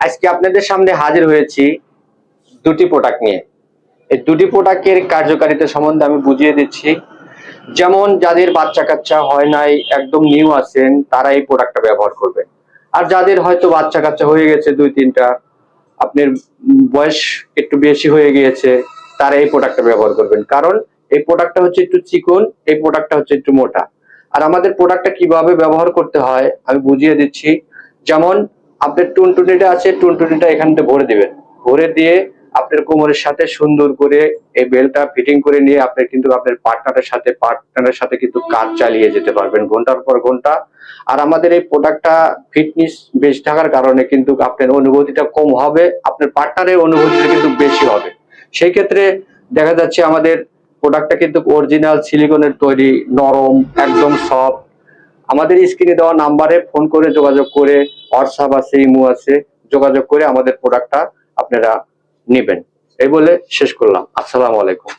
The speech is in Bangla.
আজকে আপনাদের সামনে হাজির হয়েছি দুটি প্রোডাক্ট নিয়ে। এই দুটি প্রোডাক্টের কার্যকারিতা সম্বন্ধে আমি বুঝিয়ে দিচ্ছি। যেমন যাদের বাচ্চা কাচ্চা হয় নাই, একদম নিউ আছেন, তারা এই প্রোডাক্টটা ব্যবহার করবেন। আর যাদের হয়তো বাচ্চা কাচ্চা হয়ে গেছে 2-3টা, আপনার বয়স একটু বেশি হয়ে গিয়েছে, তারা এই প্রোডাক্টটা ব্যবহার করবেন। কারণ এই প্রোডাক্টটা হচ্ছে একটু চিকন, এই প্রোডাক্টটা হচ্ছে একটু মোটা। আর আমাদের প্রোডাক্টটা কিভাবে ব্যবহার করতে হয় আমি বুঝিয়ে দিচ্ছি। যেমন আপনার টুনটুনিটা আছে, টুনটুনিটা এখান থেকে ভরে দিবেন। ভরে দিয়ে আপনার কোমরের সাথে সুন্দর করে এই বেল্টটা ফিটিং করে নিয়ে আপনি কিন্তু আপনার পার্টনারের সাথে কিন্তু কাজ চালিয়ে যেতে পারবেন ঘন্টার পর ঘন্টা। আর আমাদের এই প্রোডাক্টটা ফিটনেস বেশি থাকার কারণে কিন্তু আপনার অনুভূতিটা কম হবে, আপনার পার্টনারের অনুভূতিটা কিন্তু বেশি হবে। সেই ক্ষেত্রে দেখা যাচ্ছে আমাদের প্রোডাক্টটা কিন্তু অরিজিনাল সিলিকনের তৈরি, নরম, একদম সফট। আমাদের স্ক্রিনে দেওয়া নাম্বারে ফোন করে যোগাযোগ করে, হোয়াটসঅ্যাপ আছে, ইমো আছে, যোগাযোগ করে আমাদের প্রোডাক্টটা আপনারা নেবেন। এই বলে শেষ করলাম। আসসালামু আলাইকুম।